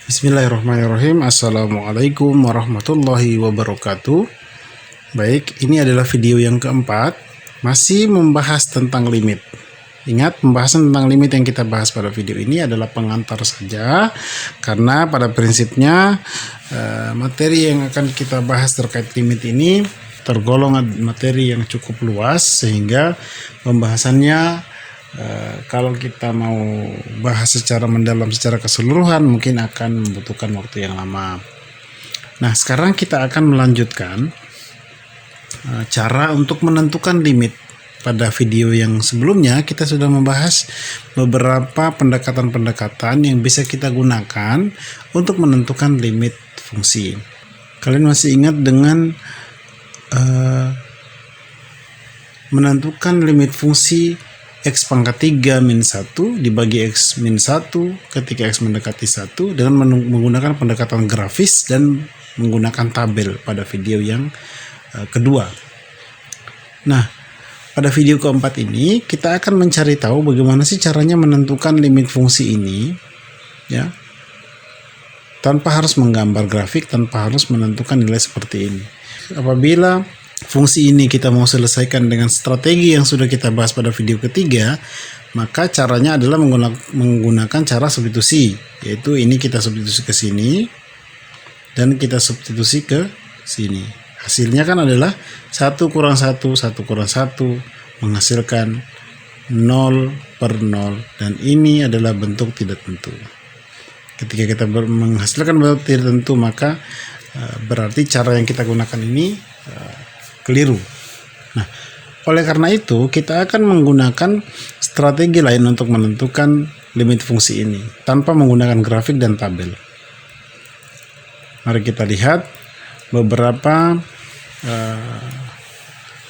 Bismillahirrahmanirrahim. Assalamualaikum warahmatullahi wabarakatuh. Baik, ini adalah video yang keempat, masih membahas tentang limit. Ingat, pembahasan tentang limit yang kita bahas pada video ini adalah pengantar saja, karena pada prinsipnya materi yang akan kita bahas terkait limit ini tergolong materi yang cukup luas, sehingga pembahasannya kalau kita mau bahas secara mendalam, secara keseluruhan, mungkin akan membutuhkan waktu yang lama. Nah, sekarang kita akan melanjutkan cara untuk menentukan limit. Pada video yang sebelumnya kita sudah membahas beberapa pendekatan-pendekatan yang bisa kita gunakan untuk menentukan limit fungsi. Kalian masih ingat dengan menentukan limit fungsi X pangkat 3 min 1 dibagi X min 1 ketika X mendekati 1 dengan menggunakan pendekatan grafis dan menggunakan tabel pada video yang kedua. Nah, pada video keempat ini kita akan mencari tahu bagaimana sih caranya menentukan limit fungsi ini, ya, tanpa harus menggambar grafik, tanpa harus menentukan nilai seperti ini. Apabila fungsi ini kita mau selesaikan dengan strategi yang sudah kita bahas pada video ketiga, maka caranya adalah menggunakan cara substitusi, yaitu ini kita substitusi ke sini dan kita substitusi ke sini. Hasilnya kan adalah 1 kurang 1, 1 kurang 1 menghasilkan 0 per 0, dan ini adalah bentuk tidak tentu. Ketika kita menghasilkan bentuk tidak tentu, maka berarti cara yang kita gunakan ini keliru. Nah, oleh karena itu kita akan menggunakan strategi lain untuk menentukan limit fungsi ini tanpa menggunakan grafik dan tabel. Mari kita lihat beberapa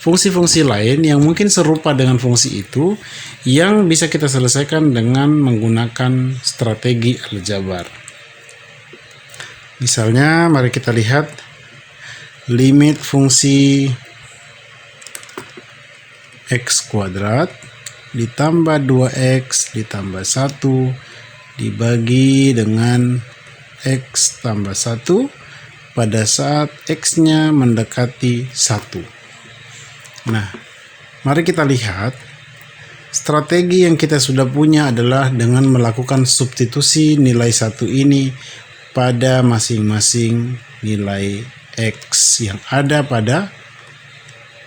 fungsi-fungsi lain yang mungkin serupa dengan fungsi itu yang bisa kita selesaikan dengan menggunakan strategi aljabar. Misalnya, mari kita lihat limit fungsi X kuadrat ditambah 2X ditambah 1 dibagi dengan X tambah 1 pada saat X-nya mendekati 1. Nah, mari kita lihat strategi yang kita sudah punya adalah dengan melakukan substitusi nilai 1 ini pada masing-masing nilai X yang ada pada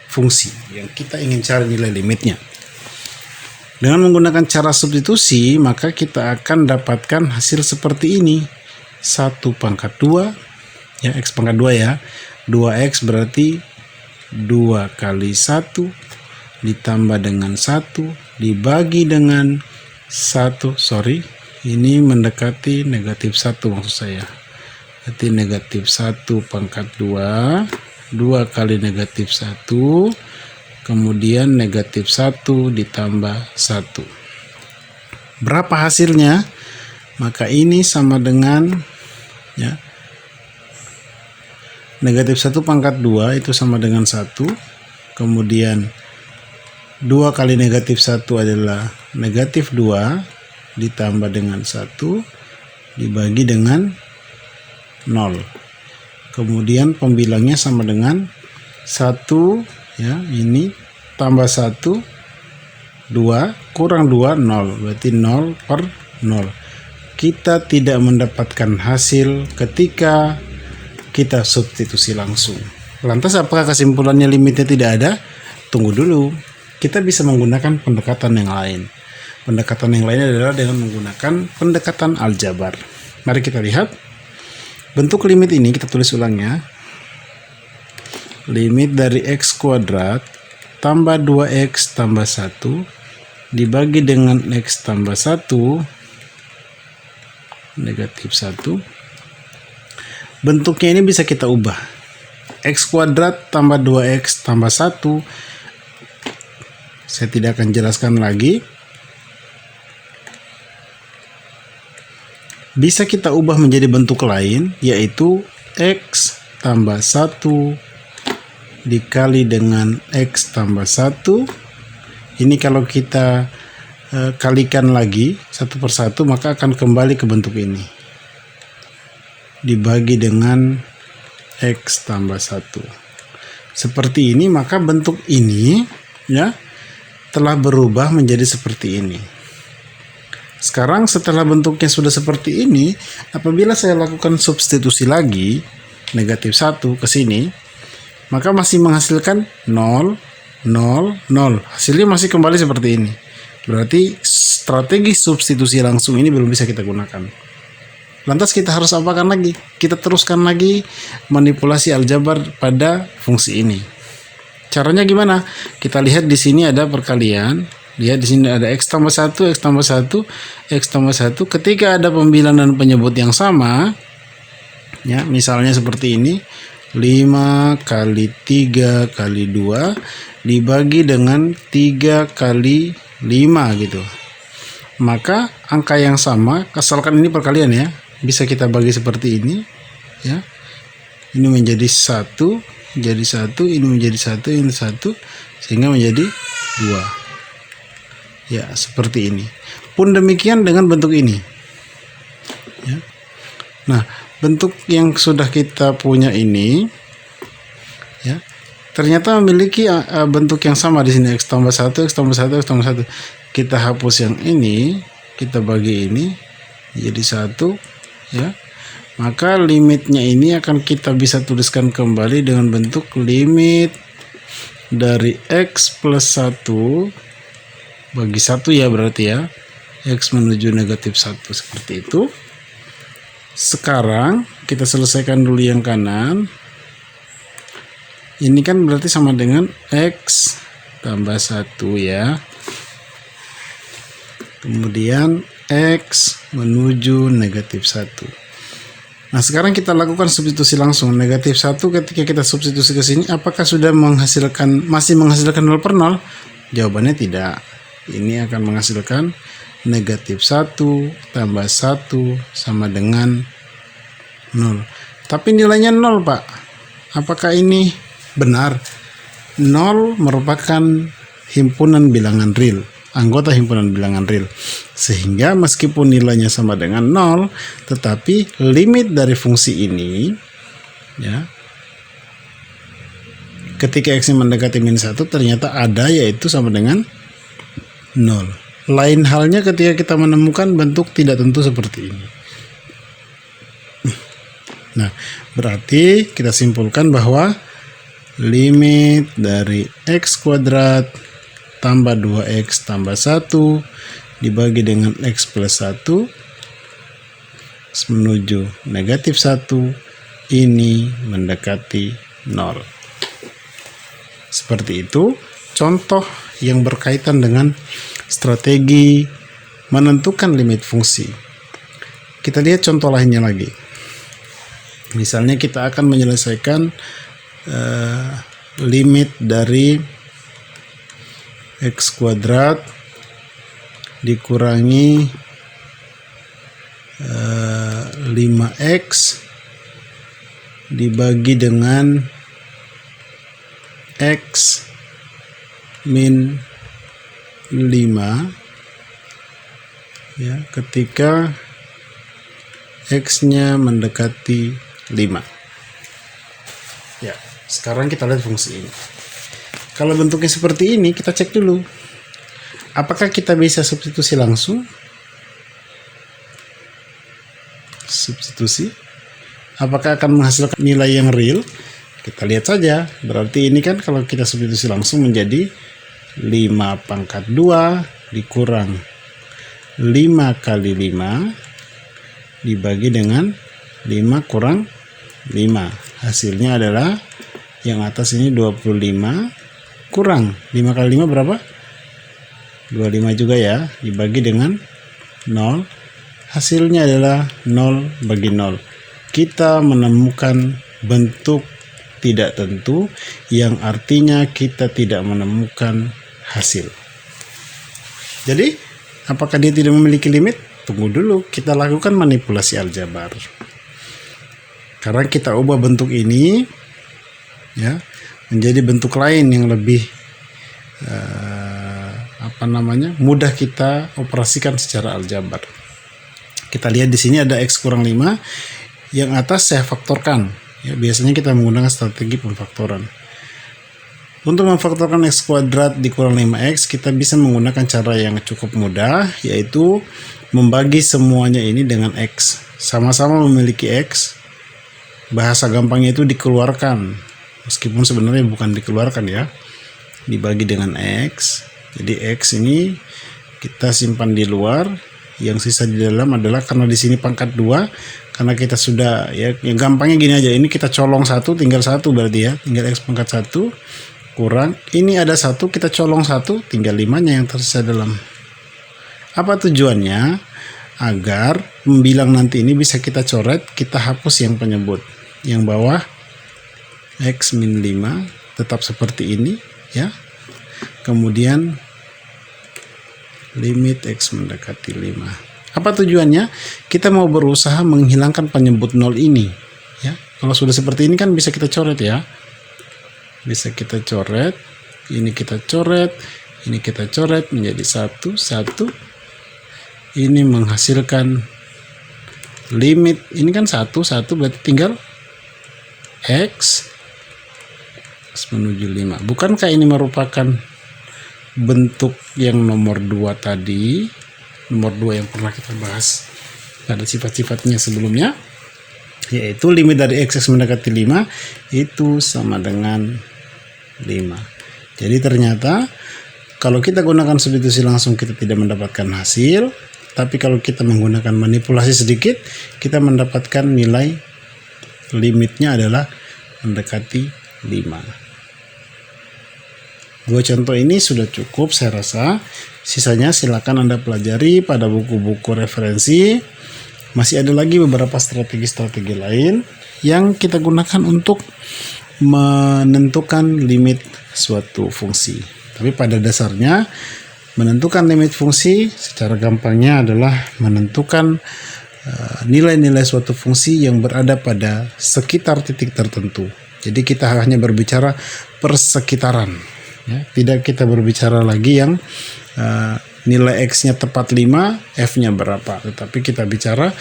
fungsi yang kita ingin cari nilai limitnya. Dengan menggunakan cara substitusi, maka kita akan dapatkan hasil seperti ini. 1 pangkat 2, ya, X pangkat 2 ya, 2X berarti 2 kali 1 ditambah dengan 1 dibagi dengan 1, ini mendekati negatif 1 maksud saya. Berarti negatif 1 pangkat 2, 2 kali negatif 1, kemudian negatif 1 ditambah 1. Berapa hasilnya? Maka ini sama dengan, ya, negatif 1 pangkat 2 itu sama dengan 1, kemudian 2 kali negatif 1 adalah negatif 2 ditambah dengan 1 dibagi dengan 0. Kemudian pembilangnya sama dengan 1, ya, ini tambah 1, 2 kurang 2, 0, berarti 0 per 0. Kita tidak mendapatkan hasil ketika kita substitusi langsung. Lantas apakah kesimpulannya limitnya tidak ada? Tunggu dulu. Kita bisa menggunakan pendekatan yang lain. Pendekatan yang lain adalah dengan menggunakan pendekatan aljabar. Mari kita lihat. Bentuk limit ini kita tulis ulangnya. Limit dari X kuadrat tambah 2X tambah 1 dibagi dengan X tambah 1 negatif 1. Bentuknya ini bisa kita ubah. X kuadrat tambah 2X tambah 1. Saya tidak akan jelaskan lagi. Bisa kita ubah menjadi bentuk lain, yaitu X tambah 1 dikali dengan X tambah 1. Ini kalau kita kalikan lagi satu persatu, maka akan kembali ke bentuk ini. dibagi dengan X tambah 1. Seperti ini, maka bentuk ini ya telah berubah menjadi seperti ini. Sekarang setelah bentuknya sudah seperti ini, apabila saya lakukan substitusi lagi negatif 1 ke sini, maka masih menghasilkan 0, 0, 0. Hasilnya masih kembali seperti ini. Berarti strategi substitusi langsung ini belum bisa kita gunakan. Lantas kita harus apakan lagi? Kita teruskan lagi manipulasi aljabar pada fungsi ini. Caranya gimana? Kita lihat di sini ada perkalian. Lihat di sini ada X tambah 1, X tambah 1, X tambah 1. Ketika ada pembilangan penyebut yang sama, ya, misalnya seperti ini, 5 kali 3 kali 2 dibagi dengan 3 kali 5 gitu. Maka angka yang sama, asalkan ini perkalian ya, bisa kita bagi seperti ini ya. Ini menjadi 1, jadi 1, ini menjadi 1, ini 1, sehingga menjadi 2. Ya, seperti ini. Pun demikian dengan bentuk ini. Ya. Nah, bentuk yang sudah kita punya ini ya, ternyata memiliki bentuk yang sama di sini, X tambah 1, X tambah 1, X tambah 1. Kita hapus yang ini, kita bagi ini jadi 1 ya. Maka limitnya ini akan kita bisa tuliskan kembali dengan bentuk limit dari X plus 1 bagi 1 ya, berarti ya, X menuju negatif 1 seperti itu. Sekarang kita selesaikan dulu yang kanan. Ini kan berarti sama dengan X tambah 1 ya. Kemudian X menuju negatif 1. Nah, sekarang kita lakukan substitusi langsung. Negatif 1 ketika kita substitusi ke sini, apakah sudah masih menghasilkan 0 per 0? Jawabannya tidak. Ini akan menghasilkan negatif 1 tambah 1 sama dengan 0. Tapi nilainya 0, Pak. Apakah ini benar? 0 merupakan himpunan bilangan real, anggota himpunan bilangan real, sehingga meskipun nilainya sama dengan 0, tetapi limit dari fungsi ini ya, ketika X-nya mendekati min 1 ternyata ada, yaitu sama dengan 0. Lain halnya ketika kita menemukan bentuk tidak tentu seperti ini. Nah, berarti kita simpulkan bahwa limit dari X kuadrat tambah 2X tambah 1 dibagi dengan X plus 1 menuju negatif 1 ini mendekati 0. Seperti itu contoh yang berkaitan dengan strategi menentukan limit fungsi. Kita lihat contoh lainnya lagi. Misalnya kita akan menyelesaikan limit dari X kuadrat dikurangi 5X dibagi dengan X min 5 ya, ketika X-nya mendekati 5. Ya, sekarang kita lihat fungsi ini. Kalau bentuknya seperti ini, kita cek dulu. Apakah kita bisa substitusi langsung? Substitusi. Apakah akan menghasilkan nilai yang real? Kita lihat saja. Berarti ini kan kalau kita substitusi langsung menjadi 5 pangkat 2 dikurang 5 kali 5 dibagi dengan 5 kurang 5. Hasilnya adalah yang atas ini 25 kurang 5 kali 5 berapa? 25 juga ya, dibagi dengan 0. Hasilnya adalah 0 bagi 0. Kita menemukan bentuk tidak tentu, yang artinya kita tidak menemukan hasil. Jadi, apakah dia tidak memiliki limit? Tunggu dulu, kita lakukan manipulasi aljabar. Karena kita ubah bentuk ini ya menjadi bentuk lain yang lebih mudah kita operasikan secara aljabar. Kita lihat di sini ada X kurang 5. Yang atas saya faktorkan. Ya, biasanya kita menggunakan strategi pemfaktoran. Untuk memfaktorkan x kuadrat dikurang 5x, kita bisa menggunakan cara yang cukup mudah, yaitu membagi semuanya ini dengan x. Sama-sama memiliki x, bahasa gampangnya itu dikeluarkan, meskipun sebenarnya bukan dikeluarkan ya, dibagi dengan x. Jadi x ini kita simpan di luar, yang sisa di dalam adalah, karena di sini pangkat 2, karena kita sudah ya gampangnya gini aja, ini kita colong 1 tinggal 1 berarti ya, tinggal x pangkat 1 kurang, ini ada 1 kita colong 1 tinggal 5-nya yang tersisa dalam. Apa tujuannya? Agar pembilang nanti ini bisa kita coret, kita hapus yang penyebut, yang bawah x min 5 tetap seperti ini ya, kemudian limit x mendekati 5. Apa tujuannya? Kita mau berusaha menghilangkan penyebut 0 ini ya. Kalau sudah seperti ini kan bisa kita coret ya, bisa kita coret, ini kita coret, ini kita coret menjadi 1, 1. Ini menghasilkan limit, ini kan 1, 1 berarti tinggal x menuju 5. Bukankah ini merupakan bentuk yang nomor 2 tadi, nomor 2 yang pernah kita bahas pada sifat-sifatnya sebelumnya, yaitu limit dari x mendekati 5 itu sama dengan 5. Jadi ternyata kalau kita gunakan substitusi langsung kita tidak mendapatkan hasil, tapi kalau kita menggunakan manipulasi sedikit kita mendapatkan nilai limitnya adalah mendekati 5. 2 contoh ini sudah cukup saya rasa. Sisanya silakan Anda pelajari pada buku-buku referensi. Masih ada lagi beberapa strategi-strategi lain yang kita gunakan untuk menentukan limit suatu fungsi. Tapi pada dasarnya menentukan limit fungsi secara gampangnya adalah menentukan nilai-nilai suatu fungsi yang berada pada sekitar titik tertentu. Jadi kita hanya berbicara persekitaran ya, tidak kita berbicara lagi yang nilai x-nya tepat 5, f-nya berapa, tetapi kita bicara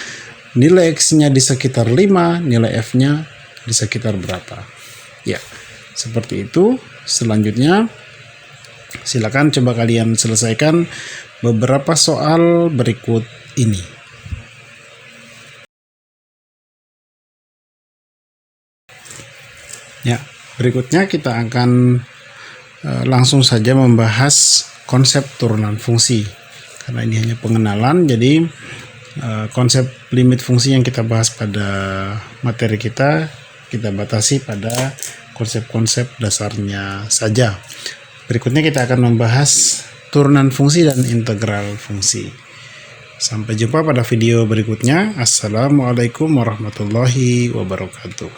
nilai x-nya di sekitar 5, nilai f-nya di sekitar berapa. Ya, seperti itu. Selanjutnya silakan coba kalian selesaikan beberapa soal berikut ini. Ya, berikutnya kita akan langsung saja membahas konsep turunan fungsi. Karena ini hanya pengenalan, jadi konsep limit fungsi yang kita bahas pada materi kita batasi pada konsep-konsep dasarnya saja. Berikutnya kita akan membahas turunan fungsi dan integral fungsi. Sampai jumpa pada video berikutnya. Assalamualaikum warahmatullahi wabarakatuh.